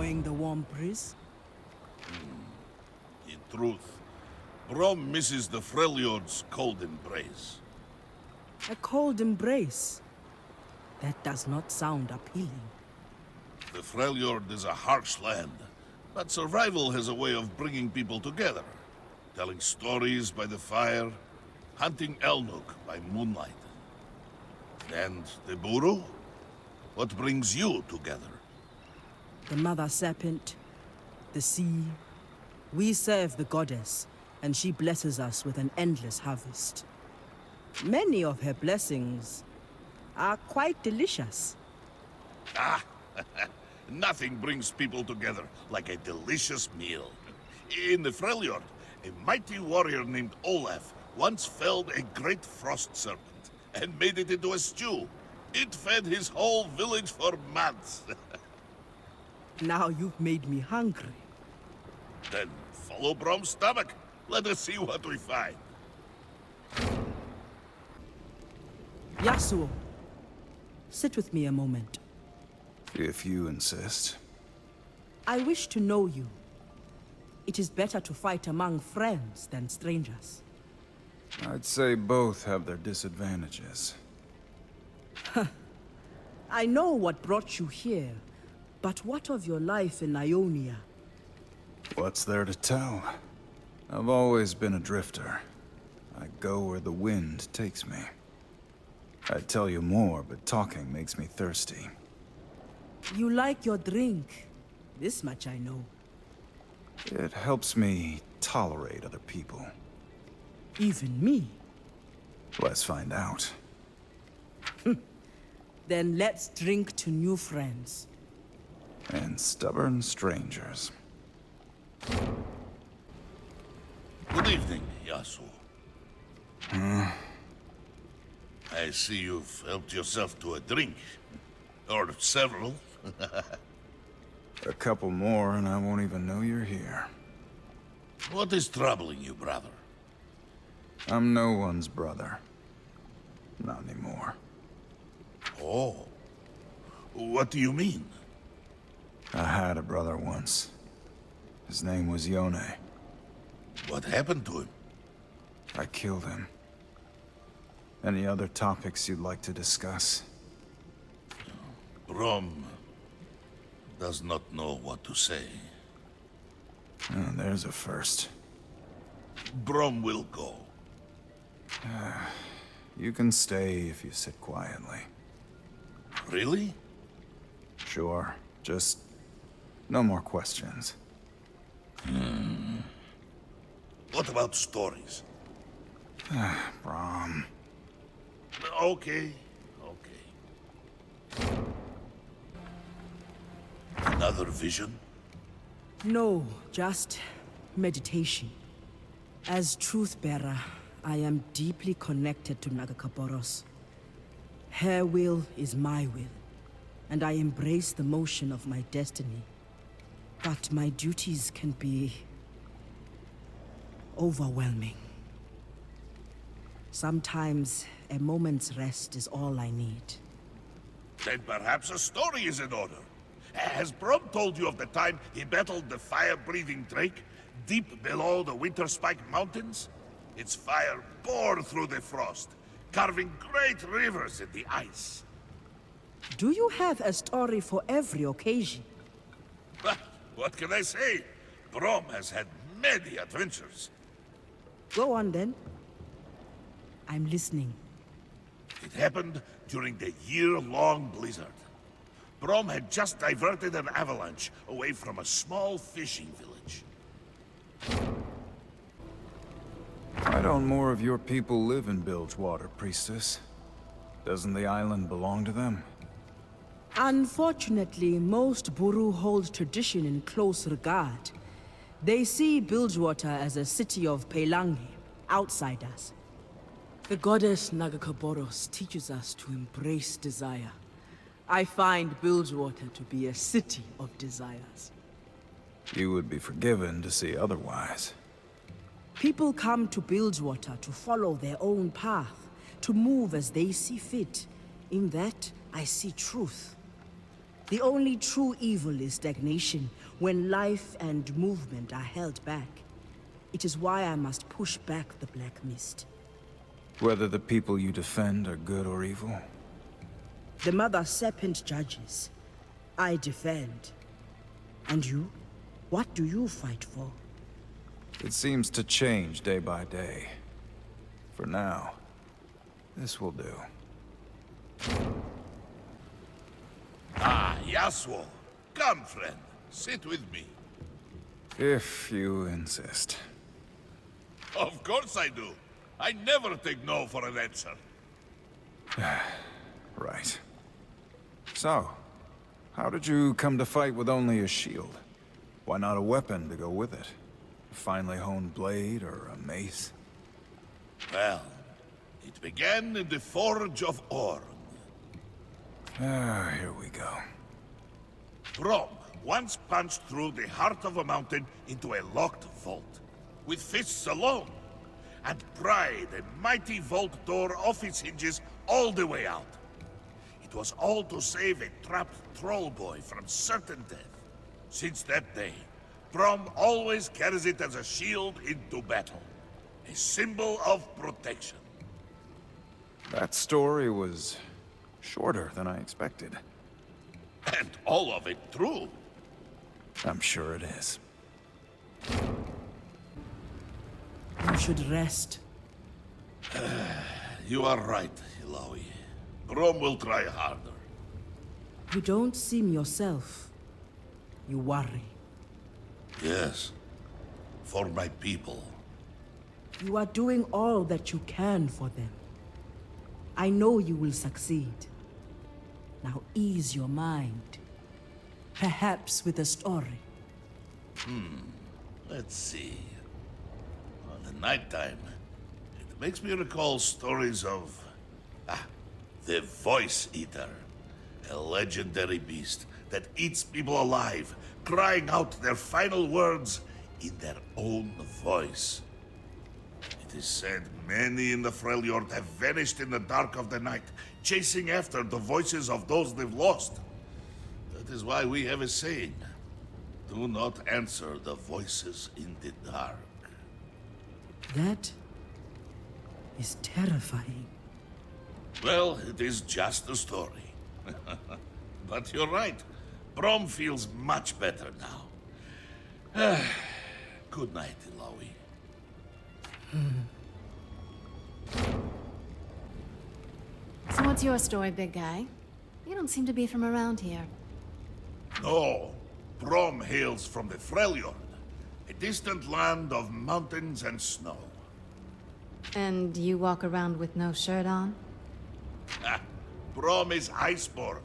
enjoying the warm breeze? In truth, Braum misses the Freljord's cold embrace. A cold embrace? That does not sound appealing. The Freljord is a harsh land, but survival has a way of bringing people together. Telling stories by the fire, hunting Elnuk by moonlight. And the Buru? What brings you together? The mother serpent, the sea. We serve the goddess, and she blesses us with an endless harvest. Many of her blessings are quite delicious. Ah, nothing brings people together like a delicious meal. In the Freljord, a mighty warrior named Olaf once felled a great frost serpent and made it into a stew. It fed his whole village for months. Now you've made me hungry. Then follow Braum's stomach. Let us see what we find. Yasuo, sit with me a moment. If you insist. I wish to know you. It is better to fight among friends than strangers. I'd say both have their disadvantages. I know what brought you here, but what of your life in Ionia? What's there to tell? I've always been a drifter. I go where the wind takes me. I'd tell you more, but talking makes me thirsty. You like your drink. This much I know. It helps me tolerate other people. Even me. Let's find out. Then let's drink to new friends. And stubborn strangers. Good evening, Yasuo. I see you've helped yourself to a drink. Or several. A couple more and I won't even know you're here. What is troubling you, brother? I'm no one's brother. Not anymore. Oh. What do you mean? I had a brother once. His name was Yone. What happened to him? I killed him. Any other topics you'd like to discuss? Braum does not know what to say. Oh, there's a first. Braum will go. You can stay if you sit quietly. Really? Sure. Just no more questions. What about stories? Braum. Okay. Another vision? No, just meditation. As truth-bearer, I am deeply connected to Nagakaboros. Her will is my will, and I embrace the motion of my destiny. But my duties can be overwhelming. Sometimes a moment's rest is all I need. Then perhaps a story is in order. Has Braum told you of the time he battled the fire-breathing drake deep below the Winterspike Mountains? Its fire poured through the frost, carving great rivers in the ice. Do you have a story for every occasion? What can I say? Braum has had many adventures. Go on then. I'm listening. It happened during the year-long blizzard. Braum had just diverted an avalanche away from a small fishing village. Why don't more of your people live in Bilgewater, Priestess? Doesn't the island belong to them? Unfortunately, most Buru hold tradition in close regard. They see Bilgewater as a city of Pelangi, outsiders. The goddess Nagakaboros teaches us to embrace desire. I find Bilgewater to be a city of desires. You would be forgiven to see otherwise. People come to Bilgewater to follow their own path, to move as they see fit. In that, I see truth. The only true evil is stagnation, when life and movement are held back. It is why I must push back the black mist. Whether the people you defend are good or evil? The Mother Serpent judges. I defend. And you? What do you fight for? It seems to change day by day. For now, this will do. Ah, Yasuo. Come, friend. Sit with me. If you insist. Of course I do. I never take no for an answer. Right. So, how did you come to fight with only a shield? Why not a weapon to go with it? A finely honed blade or a mace? Well, it began in the Forge of Orn. Ah, here we go. Braum once punched through the heart of a mountain into a locked vault, with fists alone, and pried a mighty vault door off its hinges all the way out. It was all to save a trapped troll boy from certain death. Since that day, Braum always carries it as a shield into battle, a symbol of protection. That story was shorter than I expected. And all of it true. I'm sure it is. You should rest. You are right, Ilaoi. Braum will try harder. You don't seem yourself. You worry. Yes, for my people. You are doing all that you can for them. I know you will succeed. Now ease your mind. Perhaps with a story. Let's see. On the nighttime, it makes me recall stories of... the Voice Eater. A legendary beast that eats people alive, crying out their final words in their own voice. It is said many in the Freljord have vanished in the dark of the night, chasing after the voices of those they've lost. That is why we have a saying. Do not answer the voices in the dark. That is terrifying. Well, it is just a story. But you're right. Braum feels much better now. Good night, Ilaoi. So what's your story, big guy? You don't seem to be from around here. No, Braum hails from the Freljord, a distant land of mountains and snow. And you walk around with no shirt on? Braum is iceborn.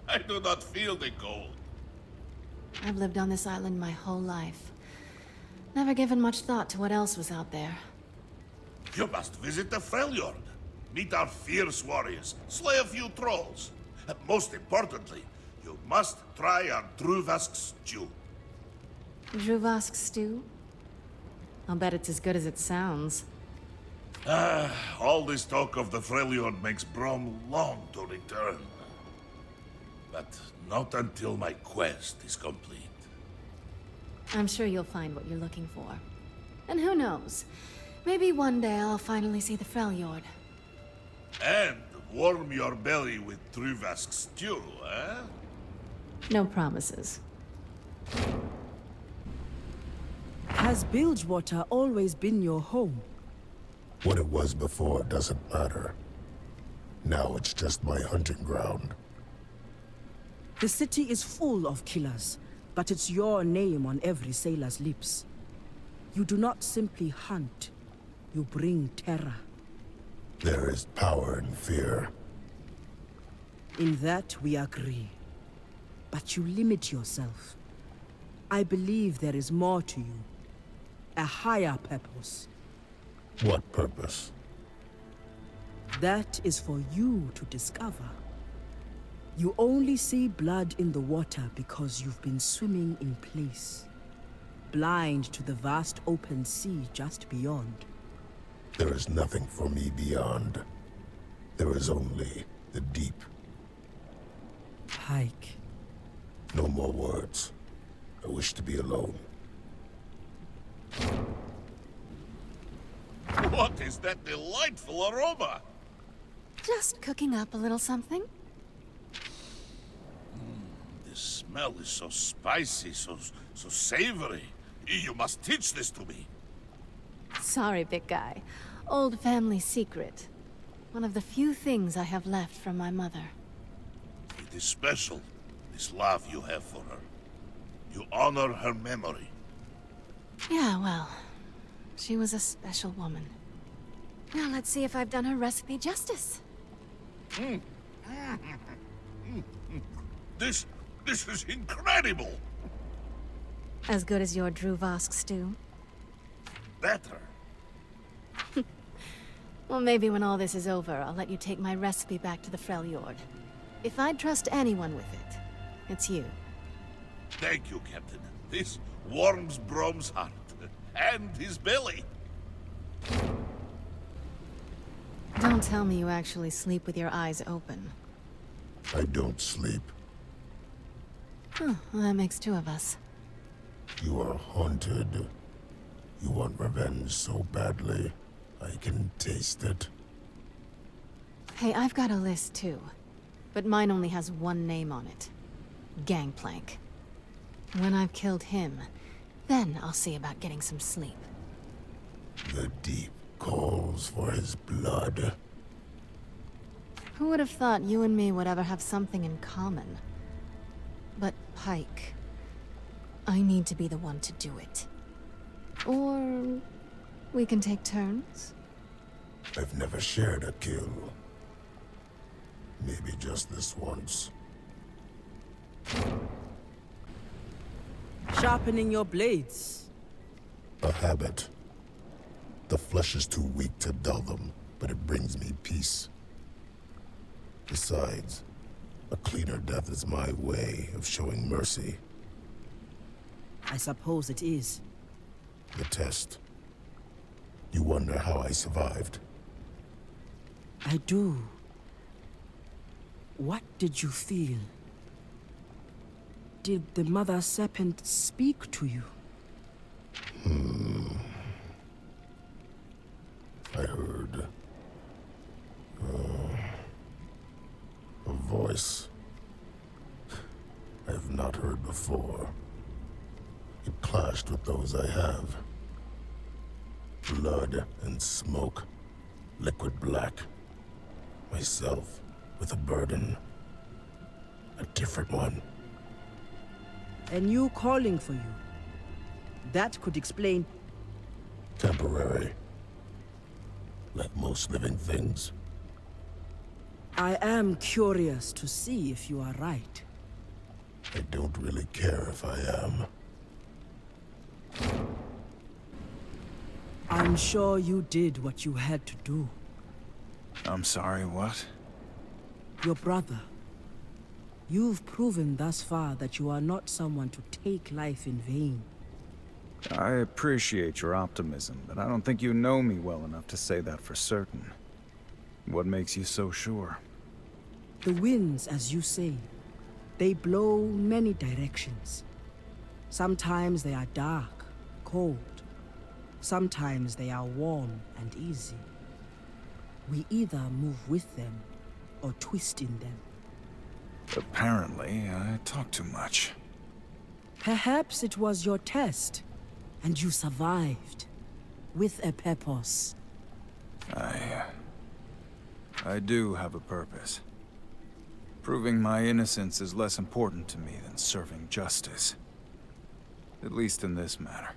I do not feel the cold. I've lived on this island my whole life. Never given much thought to what else was out there. You must visit the Freljord. Meet our fierce warriors, slay a few trolls. And most importantly, you must try our Druvask stew. Druvask stew? I'll bet it's as good as it sounds. All this talk of the Freljord makes Braum long to return. But not until my quest is complete. I'm sure you'll find what you're looking for. And who knows? Maybe one day I'll finally see the Freljord. And warm your belly with Druvask stew, eh? No promises. Has Bilgewater always been your home? What it was before doesn't matter. Now it's just my hunting ground. The city is full of killers, but it's your name on every sailor's lips. You do not simply hunt, you bring terror. There is power in fear. In that we agree. But you limit yourself. I believe there is more to you. A higher purpose. What purpose? That is for you to discover. You only see blood in the water because you've been swimming in place. Blind to the vast open sea just beyond. There is nothing for me beyond. There is only the deep. Pike, No more words. I wish to be alone. What is that delightful aroma? Just cooking up a little something. The smell is so spicy, so savory. You must teach this to me. Sorry, big guy. Old family secret. One of the few things I have left from my mother. It is special, this love you have for her. You honor her memory. Yeah, well, she was a special woman. Now let's see if I've done her recipe justice. This is incredible. As good as your Druvask stew? Better. Well, maybe when all this is over, I'll let you take my recipe back to the Freljord. If I'd trust anyone with it, it's you. Thank you, Captain. This warms Braum's heart. And his belly. Don't tell me you actually sleep with your eyes open. I don't sleep. Huh, well, that makes two of us. You are haunted. You want revenge so badly. I can taste it. Hey, I've got a list too. But mine only has one name on it. Gangplank. When I've killed him, then I'll see about getting some sleep. The deep calls for his blood. Who would have thought you and me would ever have something in common? But Pike, I need to be the one to do it. Or we can take turns? I've never shared a kill. Maybe just this once. Sharpening your blades. A habit. The flesh is too weak to dull them, but it brings me peace. Besides, a cleaner death is my way of showing mercy. I suppose it is. The test. You wonder how I survived. I do. What did you feel? Did the Mother Serpent speak to you? I heard... a voice. I have not heard before. It clashed with those I have. Blood and smoke. Liquid black. Myself with a burden. A different one. And you calling for you. That could explain... Temporary. Like most living things. I am curious to see if you are right. I don't really care if I am. I'm sure you did what you had to do. I'm sorry, what? Your brother. You've proven thus far that you are not someone to take life in vain. I appreciate your optimism, but I don't think you know me well enough to say that for certain. What makes you so sure? The winds, as you say, they blow many directions. Sometimes they are dark, cold. Sometimes they are warm and easy. We either move with them or twist in them. Apparently, I talk too much. Perhaps it was your test, and you survived. With a purpose. I do have a purpose. Proving my innocence is less important to me than serving justice. At least in this matter.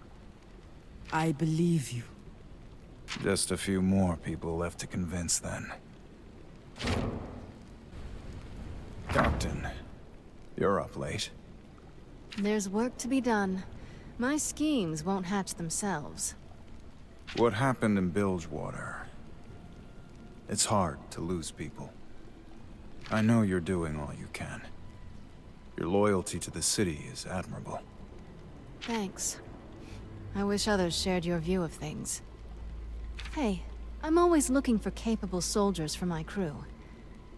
I believe you. Just a few more people left to convince then. Captain, you're up late. There's work to be done. My schemes won't hatch themselves. What happened in Bilgewater? It's hard to lose people. I know you're doing all you can. Your loyalty to the city is admirable. Thanks. I wish others shared your view of things. Hey, I'm always looking for capable soldiers for my crew.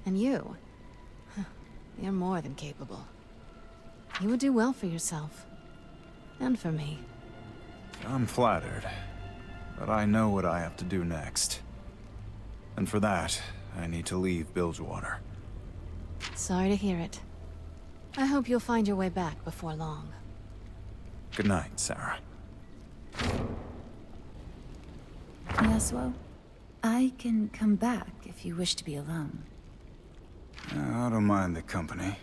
And you? You're more than capable. You would do well for yourself. And for me. I'm flattered, but I know what I have to do next. And for that, I need to leave Bilgewater. Sorry to hear it. I hope you'll find your way back before long. Good night, Sarah. Yasuo, I can come back if you wish to be alone. I don't mind the company.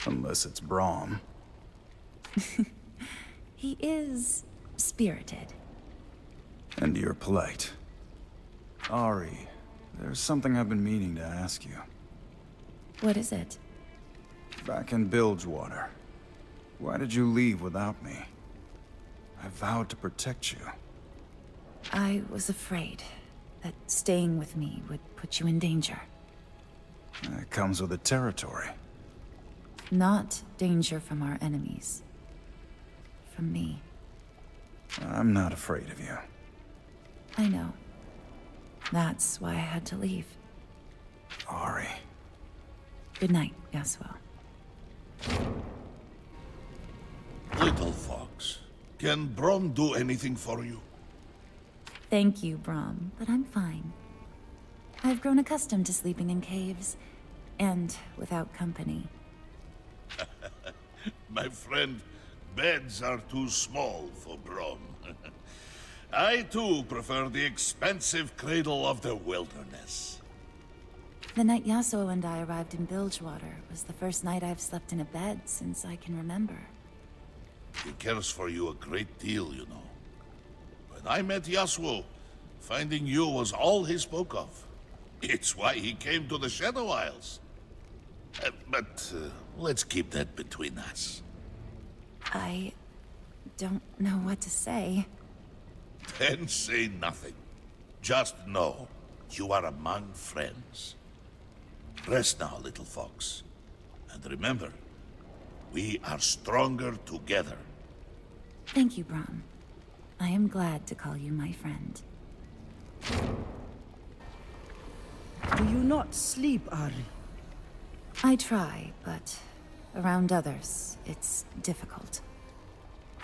Unless it's Braum. He is spirited. And you're polite. Ari, there's something I've been meaning to ask you. What is it? Back in Bilgewater, why did you leave without me? I vowed to protect you. I was afraid that staying with me would put you in danger. It comes with the territory. Not danger from our enemies. From me. I'm not afraid of you. I know. That's why I had to leave. Ari. Good night, Yasuo. Little fox, can Braum do anything for you? Thank you, Braum, but I'm fine. I've grown accustomed to sleeping in caves, and without company. My friend, beds are too small for Braum. I too prefer the expansive cradle of the wilderness. The night Yasuo and I arrived in Bilgewater was the first night I've slept in a bed since I can remember. He cares for you a great deal, you know. When I met Yasuo, finding you was all he spoke of. It's why he came to the Shadow Isles. But let's keep that between us. I don't know what to say. Then say nothing. Just know you are among friends. Rest now, little fox. And remember, we are stronger together. Thank you, Braum. I am glad to call you my friend. Do you not sleep, Ari? I try, but around others, it's difficult.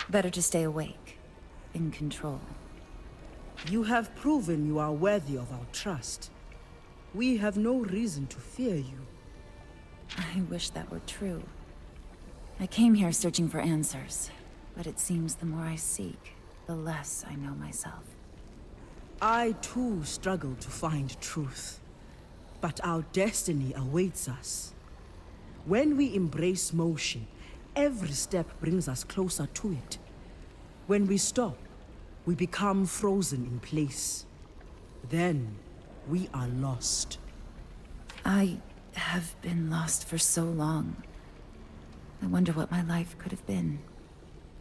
Better to stay awake, in control. You have proven you are worthy of our trust. We have no reason to fear you. I wish that were true. I came here searching for answers, but it seems the more I seek, the less I know myself. I too struggle to find truth. But our destiny awaits us. When we embrace motion, every step brings us closer to it. When we stop, we become frozen in place. Then, we are lost. I have been lost for so long. I wonder what my life could have been.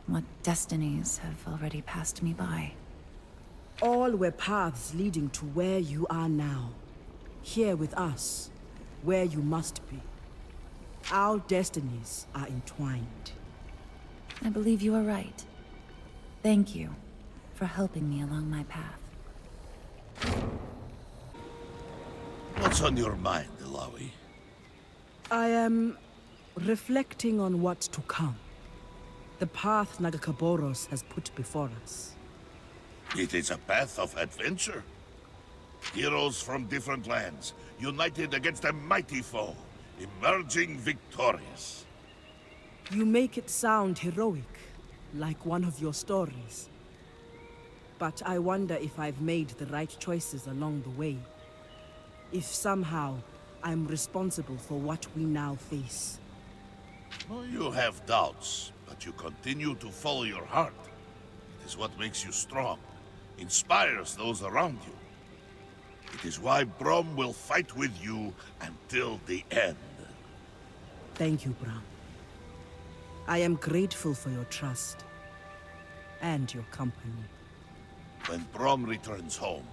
What destinies have already passed me by. All were paths leading to where you are now. Here with us, where you must be. Our destinies are entwined. I believe you are right. Thank you for helping me along my path. What's on your mind, Ilawi? I am reflecting on what's to come. The path Nagakaboros has put before us. It is a path of adventure. Heroes from different lands, united against a mighty foe, emerging victorious. You make it sound heroic, like one of your stories. But I wonder if I've made the right choices along the way. If somehow I'm responsible for what we now face. Well, you have doubts, but you continue to follow your heart. It is what makes you strong, inspires those around you. It is why Braum will fight with you until the end. Thank you, Braum. I am grateful for your trust. And your company. When Braum returns home,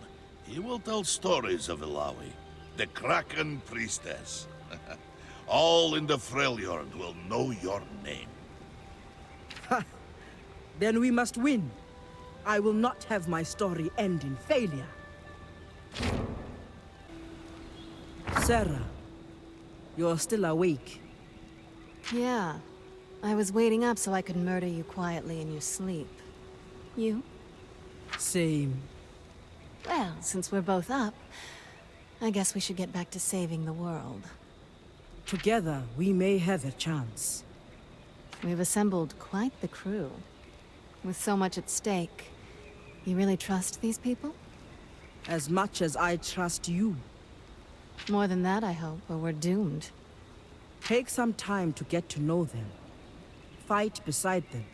he will tell stories of Ilawi, the Kraken Priestess. All in the Freljord will know your name. Then we must win. I will not have my story end in failure. Sarah, you're still awake. Yeah, I was waiting up so I could murder you quietly in your sleep. You? Same. Well, since we're both up, I guess we should get back to saving the world. Together, we may have a chance. We've assembled quite the crew. With so much at stake, you really trust these people? As much as I trust you. More than that, I hope, or we're doomed. Take some time to get to know them. Fight beside them.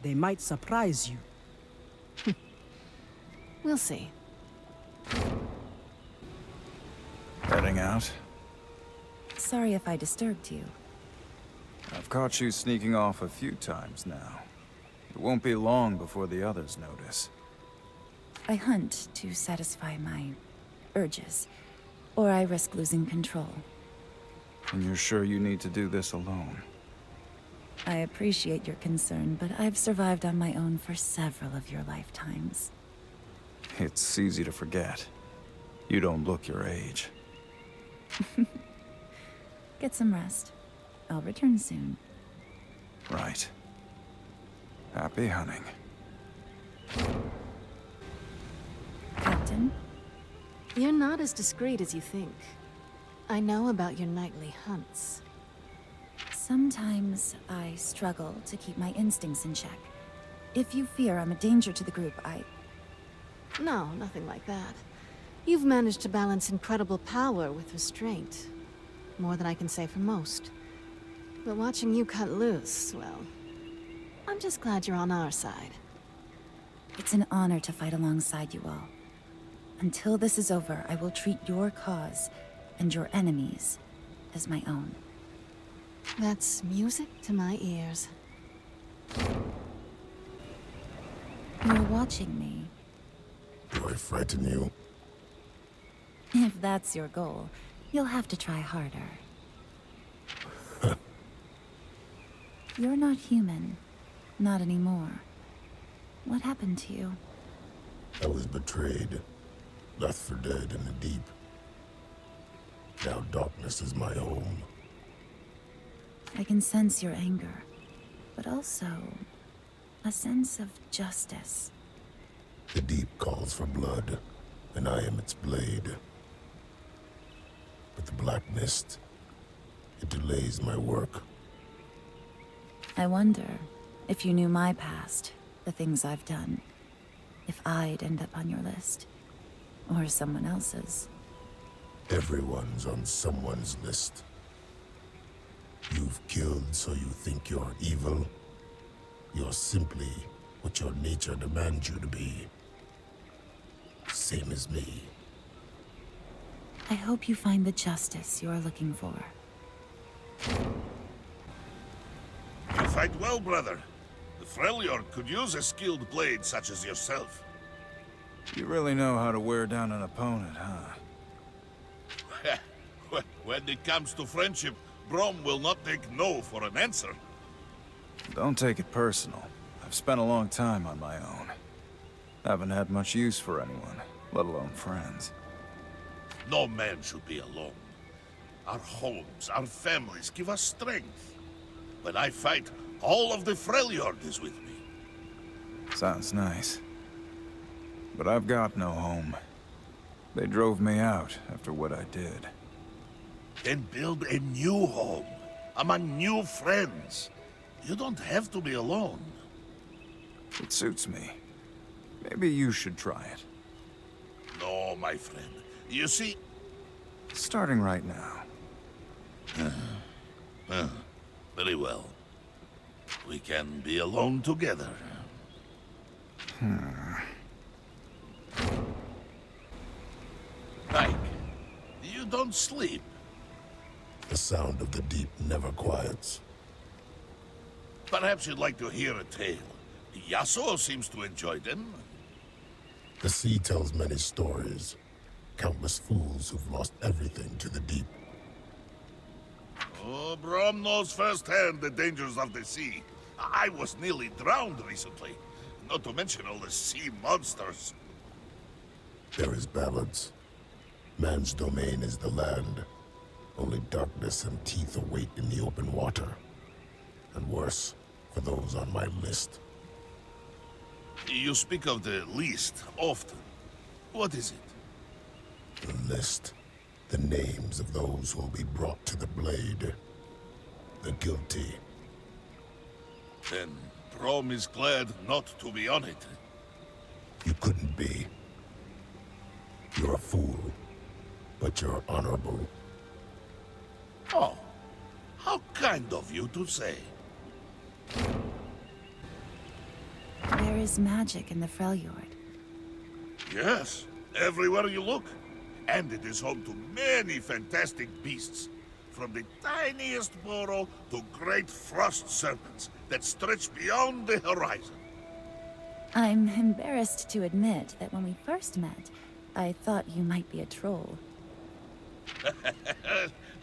They might surprise you. We'll see. Heading out? Sorry if I disturbed you. I've caught you sneaking off a few times now. It won't be long before the others notice. I hunt to satisfy my urges, or I risk losing control. And you're sure you need to do this alone? I appreciate your concern, but I've survived on my own for several of your lifetimes. It's easy to forget. You don't look your age. Get some rest. I'll return soon. Right. Happy hunting. Captain? You're not as discreet as you think. I know about your nightly hunts. Sometimes I struggle to keep my instincts in check. If you fear I'm a danger to the group, No, nothing like that. You've managed to balance incredible power with restraint. More than I can say for most. But watching you cut loose, well... I'm just glad you're on our side. It's an honor to fight alongside you all. Until this is over, I will treat your cause and your enemies as my own. That's music to my ears. You're watching me. Do I frighten you? If that's your goal, you'll have to try harder. You're not human. Not anymore. What happened to you? I was betrayed, left for dead in the deep. Now darkness is my home. I can sense your anger, but also a sense of justice. The deep calls for blood, and I am its blade. But the black mist, it delays my work. I wonder if you knew my past, the things I've done, if I'd end up on your list, or someone else's. Everyone's on someone's list. You've killed so you think you're evil. You're simply what your nature demands you to be. Same as me. I hope you find the justice you're looking for. You fight well, brother. The Freljord could use a skilled blade such as yourself. You really know how to wear down an opponent, huh? When it comes to friendship, Braum will not take no for an answer. Don't take it personal. I've spent a long time on my own. Haven't had much use for anyone, let alone friends. No man should be alone. Our homes, our families give us strength. When I fight, all of the Freljord is with me. Sounds nice. But I've got no home. They drove me out after what I did. Then build a new home, among new friends. You don't have to be alone. It suits me. Maybe you should try it. No, my friend. You see... Starting right now. Very well. We can be alone together. Mike, you don't sleep. The sound of the deep never quiets. Perhaps you'd like to hear a tale. Yasuo seems to enjoy them. The sea tells many stories. Countless fools who've lost everything to the deep. Oh, Braum knows firsthand the dangers of the sea. I was nearly drowned recently. Not to mention all the sea monsters. There is balance. Man's domain is the land. Only darkness and teeth await in the open water. and worse for those on my list. You speak of the list often. What is it? The list. The names of those who will be brought to the blade. The guilty. Then Braum is glad not to be on it. You couldn't be. You're a fool, but you're honorable. Oh, how kind of you to say. There is magic in the Freljord. Yes, everywhere you look. And it is home to many fantastic beasts. From the tiniest burrow to great frost serpents that stretch beyond the horizon. I'm embarrassed to admit that when we first met, I thought you might be a troll.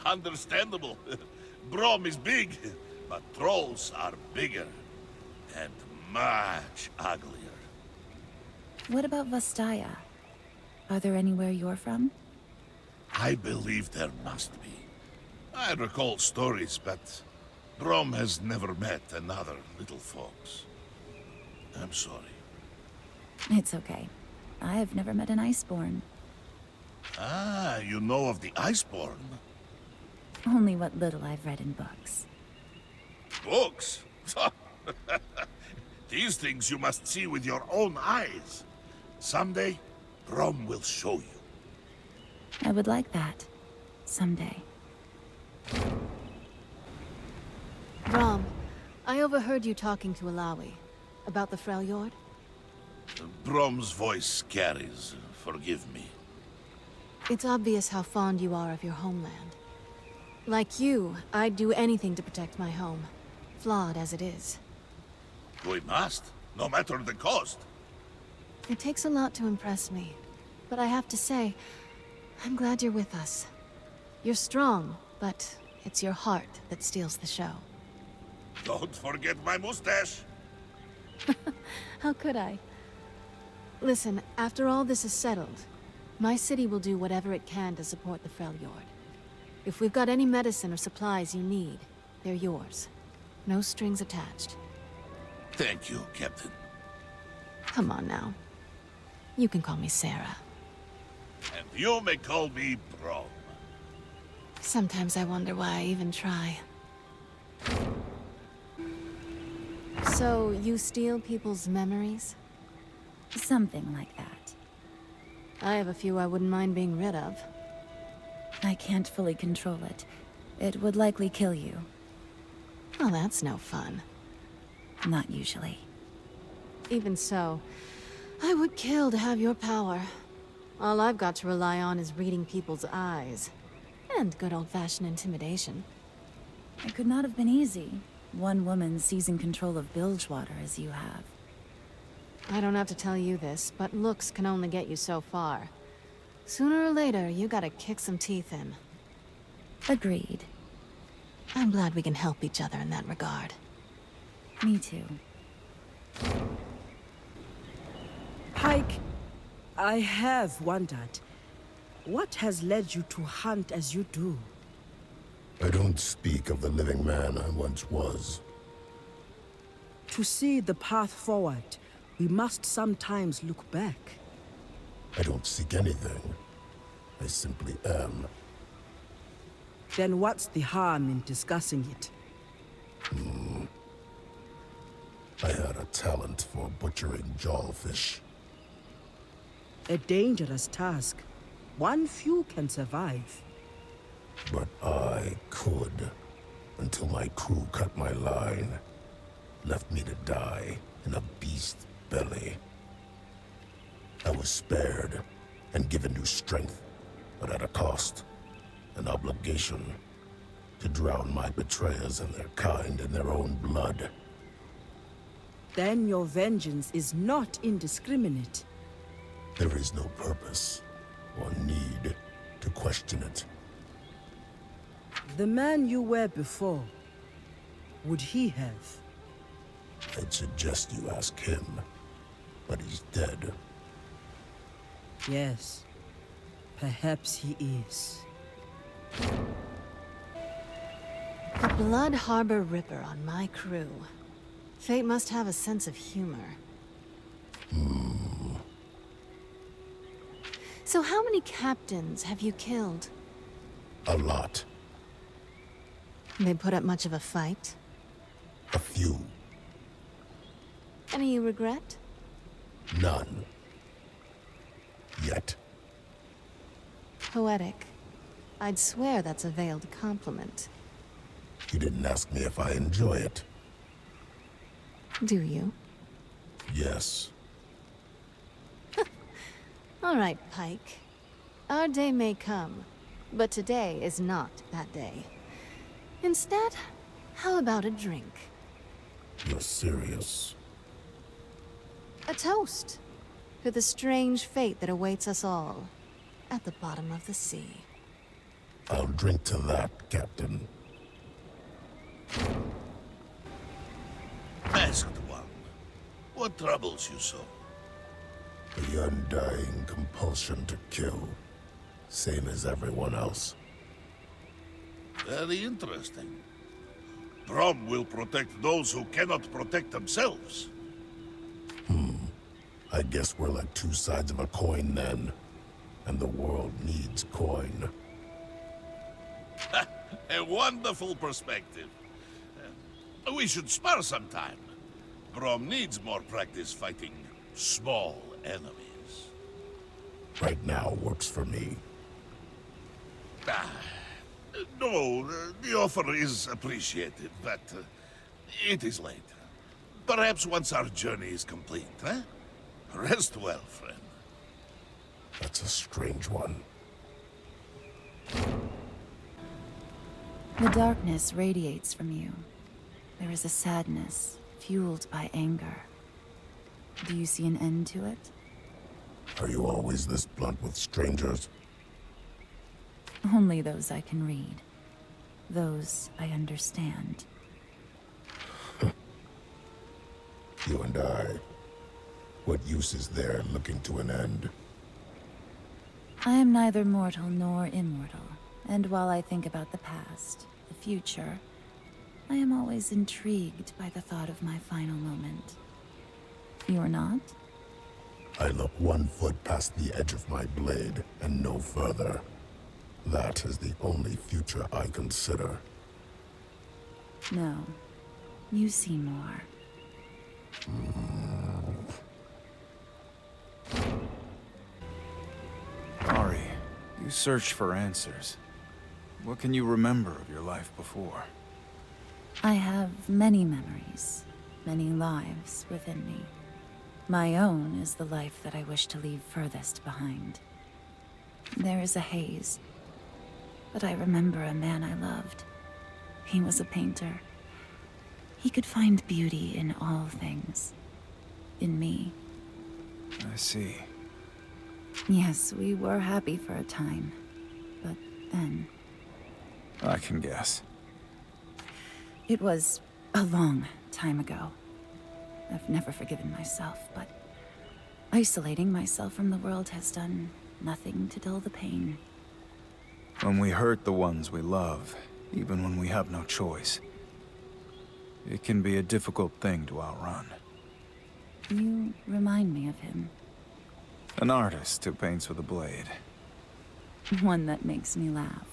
Understandable. Braum is big, but trolls are bigger. And much uglier. What about Vastaya? Are there anywhere you're from? I believe there must be. I recall stories, but Braum has never met another little fox. I'm sorry. It's okay. I've never met an Iceborn. Ah, you know of the Iceborn? Only what little I've read in books. Books? These things you must see with your own eyes. Someday, Braum will show you. I would like that. Someday. Braum, I overheard you talking to Alawi. About the Freljord? Braum's voice carries. Forgive me. It's obvious how fond you are of your homeland. Like you, I'd do anything to protect my home. Flawed as it is. We must, no matter the cost. It takes a lot to impress me. But I have to say, I'm glad you're with us. You're strong, but it's your heart that steals the show. Don't forget my mustache. How could I? Listen, after all this is settled, my city will do whatever it can to support the Freljord. If we've got any medicine or supplies you need, they're yours. No strings attached. Thank you, Captain. Come on now. You can call me Sarah. And you may call me Braum. Sometimes I wonder why I even try. So, you steal people's memories? Something like that. I have a few I wouldn't mind being rid of. I can't fully control it. It would likely kill you. Well, that's no fun. Not usually. Even so, I would kill to have your power. All I've got to rely on is reading people's eyes. And good old-fashioned intimidation. It could not have been easy. One woman seizing control of Bilgewater as you have. I don't have to tell you this, but looks can only get you so far. Sooner or later, you gotta kick some teeth in. Agreed. I'm glad we can help each other in that regard. Me too. Pike, I have wondered, what has led you to hunt as you do? I don't speak of the living man I once was. To see the path forward, we must sometimes look back. I don't seek anything. I simply am. Then what's the harm in discussing it? I had a talent for butchering jawfish. A dangerous task. One few can survive. But I could, until my crew cut my line, left me to die in a beast's belly. I was spared and given new strength, but at a cost, an obligation to drown my betrayers and their kind in their own blood. Then your vengeance is not indiscriminate. There is no purpose or need to question it. The man you were before, would he have? I'd suggest you ask him, but he's dead. Yes, perhaps he is. A Blood Harbor Ripper on my crew. Fate must have a sense of humor. So how many captains have you killed? A lot. They put up much of a fight? A few. Any you regret? None. Yet. Poetic. I'd swear that's a veiled compliment. You didn't ask me if I enjoy it. Do you? Yes. All right, Pike. Our day may come, but today is not that day. Instead, how about a drink? You're serious. A toast to the strange fate that awaits us all at the bottom of the sea. I'll drink to that, Captain. Masked one, what troubles you so? The undying compulsion to kill. Same as everyone else. Very interesting. Braum will protect those who cannot protect themselves. I guess we're like two sides of a coin then. And the world needs coin. A wonderful perspective. We should spar sometime. Braum needs more practice fighting small enemies. Right now works for me. No, the offer is appreciated, but it is late. Perhaps once our journey is complete, eh? Rest well, friend. That's a strange one. The darkness radiates from you. There is a sadness fueled by anger. Do you see an end to it? Are you always this blunt with strangers? Only those I can read. Those I understand. You and I. What use is there looking to an end? I am neither mortal nor immortal, and while I think about the past, the future, I am always intrigued by the thought of my final moment. You are not? I look 1 foot past the edge of my blade and no further. That is the only future I consider. No. You see more. Ari, you search for answers. What can you remember of your life before? I have many memories, many lives within me. My own is the life that I wish to leave furthest behind. There is a haze, but I remember a man I loved. He was a painter. He could find beauty in all things. In me. I see. Yes, we were happy for a time. But then... I can guess. It was a long time ago. I've never forgiven myself, but isolating myself from the world has done nothing to dull the pain. When we hurt the ones we love, even when we have no choice, it can be a difficult thing to outrun. You remind me of him. An artist who paints with a blade. One that makes me laugh.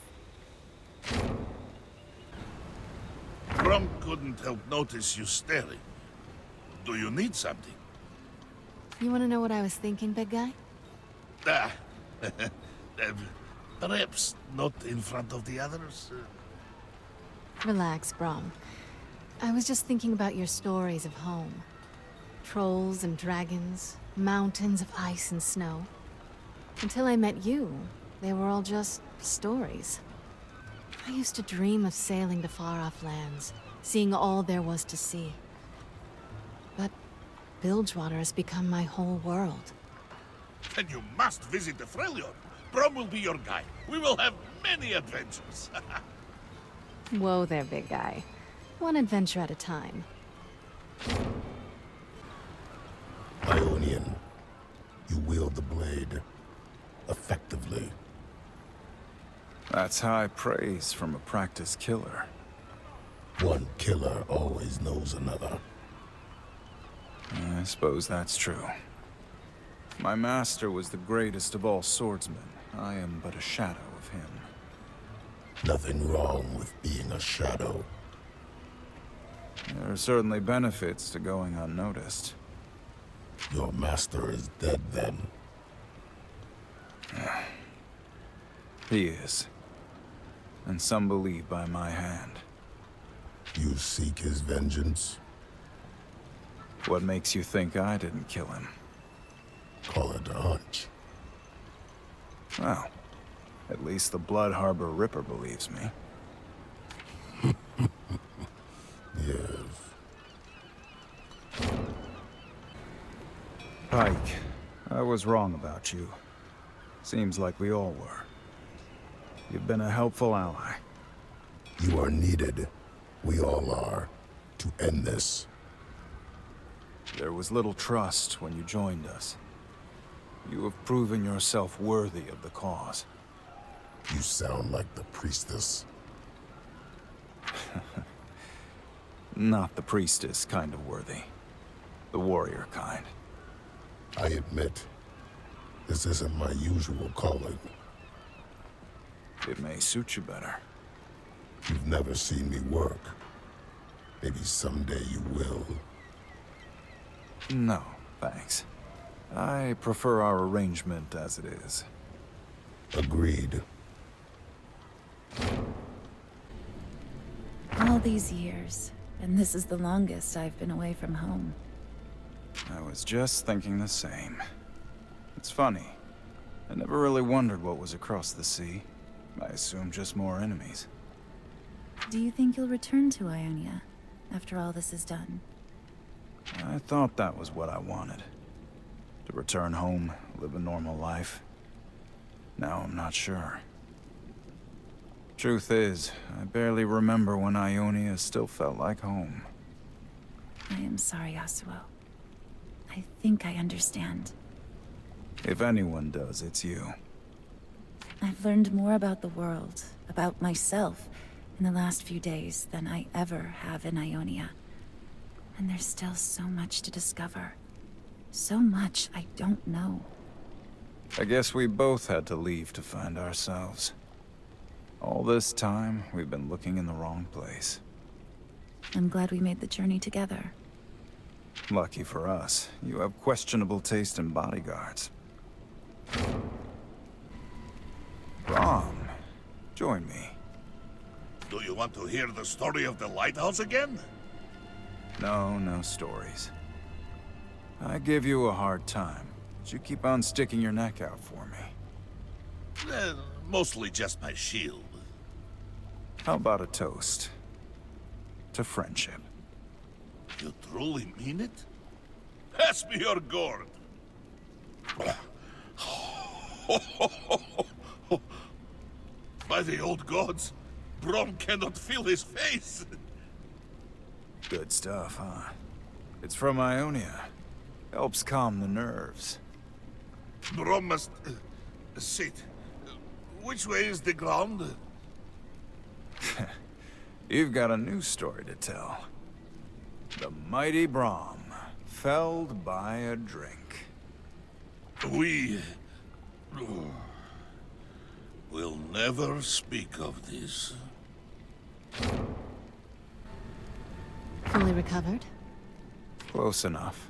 Braum couldn't help notice you staring. Do you need something? You want to know what I was thinking, big guy? Ah, perhaps not in front of the others. Relax, Braum. I was just thinking about your stories of home. Trolls and dragons, mountains of ice and snow. Until I met you, they were all just stories. I used to dream of sailing to far-off lands, seeing all there was to see. But Bilgewater has become my whole world. Then you must visit the Freljord. Braum will be your guide. We will have many adventures. Whoa there, big guy. One adventure at a time. Ionian, you wield the blade effectively. That's high praise from a practiced killer. One killer always knows another. I suppose that's true. My master was the greatest of all swordsmen. I am but a shadow of him. Nothing wrong with being a shadow. There are certainly benefits to going unnoticed. Your master is dead then. He is. And some believe by my hand. You seek his vengeance? What makes you think I didn't kill him? Call it a hunch. Well, at least the Blood Harbor Ripper believes me. Yes. Pike, I was wrong about you. Seems like we all were. You've been a helpful ally. You are needed. We all are. To end this. There was little trust when you joined us. You have proven yourself worthy of the cause. You sound like the priestess. Not the priestess kind of worthy. The warrior kind. I admit, this isn't my usual calling. It may suit you better. You've never seen me work. Maybe someday you will. No, thanks. I prefer our arrangement as it is. Agreed. All these years, and this is the longest I've been away from home. I was just thinking the same. It's funny. I never really wondered what was across the sea. I assumed just more enemies. Do you think you'll return to Ionia after all this is done? I thought that was what I wanted. To return home, live a normal life. Now I'm not sure. Truth is, I barely remember when Ionia still felt like home. I am sorry, Yasuo. I think I understand. If anyone does, it's you. I've learned more about the world, about myself, in the last few days than I ever have in Ionia. And there's still so much to discover. So much I don't know. I guess we both had to leave to find ourselves. All this time, we've been looking in the wrong place. I'm glad we made the journey together. Lucky for us, you have questionable taste in bodyguards. Braum, join me. Do you want to hear the story of the lighthouse again? No stories. I give you a hard time, but you keep on sticking your neck out for me. Mostly just my shield. How about a toast? To friendship. You truly mean it? Pass me your gourd. By the old gods, Braum cannot feel his face. Good stuff, huh? It's from Ionia. Helps calm the nerves. Braum must... sit. Which way is the ground? You've got a new story to tell. The mighty Braum, felled by a drink. We... will never speak of this. Fully recovered? Close enough.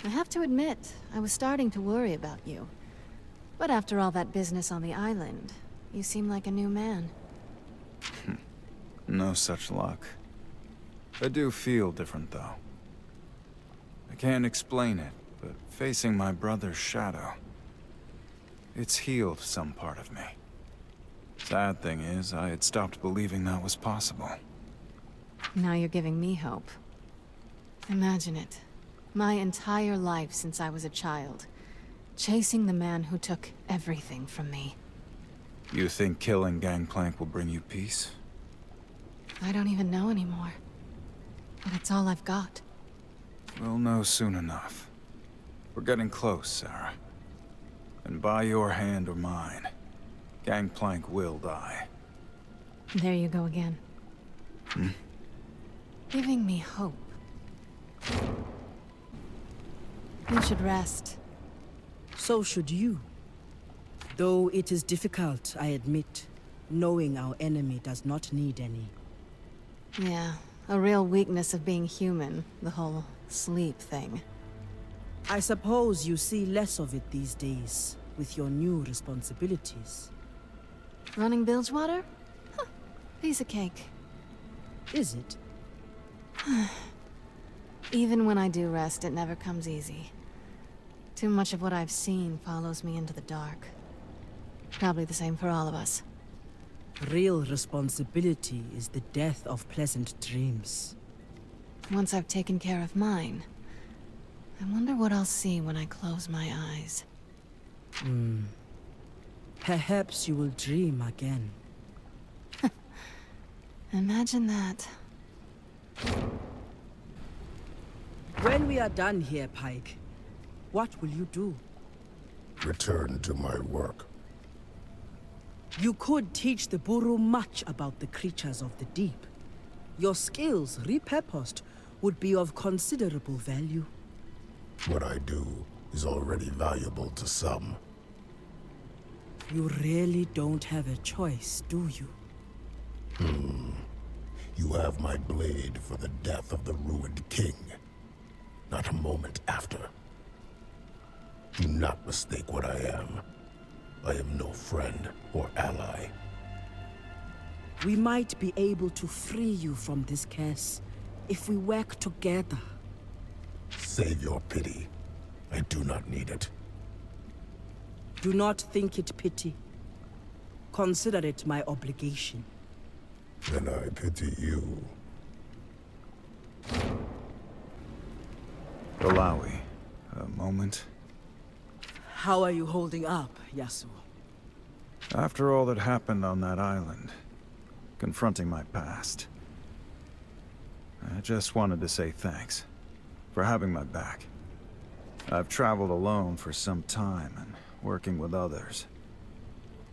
I have to admit, I was starting to worry about you. But after all that business on the island, you seem like a new man. No such luck. I do feel different, though. I can't explain it, but facing my brother's shadow, it's healed some part of me. Sad thing is, I had stopped believing that was possible. Now you're giving me hope. Imagine it. My entire life since I was a child. Chasing the man who took everything from me. You think killing Gangplank will bring you peace? I don't even know anymore. But it's all I've got. We'll know soon enough. We're getting close, Sarah. And by your hand or mine, Gangplank will die. There you go again. giving me hope. You should rest. So should you. Though it is difficult, I admit, knowing our enemy does not need any. Yeah, a real weakness of being human, the whole sleep thing. I suppose you see less of it these days, with your new responsibilities. Running Bilgewater? Huh, piece of cake. Is it? Even when I do rest, it never comes easy. Too much of what I've seen follows me into the dark. Probably the same for all of us. Real responsibility is the death of pleasant dreams. Once I've taken care of mine, I wonder what I'll see when I close my eyes. Perhaps you will dream again. Imagine that. When we are done here, Pike, what will you do? Return to my work. You could teach the Buru much about the creatures of the deep. Your skills, repurposed, would be of considerable value. What I do is already valuable to some. You really don't have a choice, do you? You have my blade for the death of the ruined king. Not a moment after. Do not mistake what I am. I am no friend or ally. We might be able to free you from this curse if we work together. Save your pity. I do not need it. Do not think it pity. Consider it my obligation. Then I pity you. Alawi, a moment. How are you holding up, Yasuo? After all that happened on that island, confronting my past, I just wanted to say thanks for having my back. I've traveled alone for some time and working with others.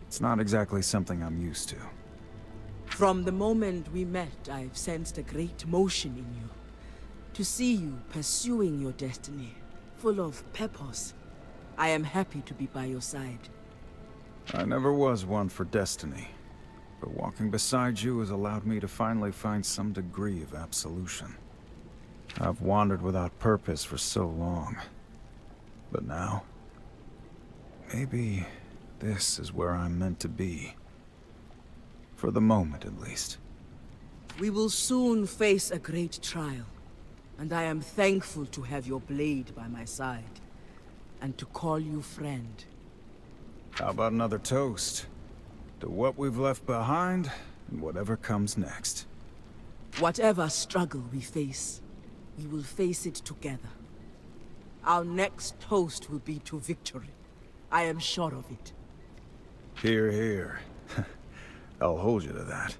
It's not exactly something I'm used to. From the moment we met, I've sensed a great motion in you. To see you pursuing your destiny, full of purpose, I am happy to be by your side. I never was one for destiny, but walking beside you has allowed me to finally find some degree of absolution. I've wandered without purpose for so long, but now, maybe this is where I'm meant to be. For the moment, at least. We will soon face a great trial, and I am thankful to have your blade by my side, and to call you friend. How about another toast? To what we've left behind, and whatever comes next. Whatever struggle we face, we will face it together. Our next toast will be to victory. I am sure of it. Hear, hear. I'll hold you to that.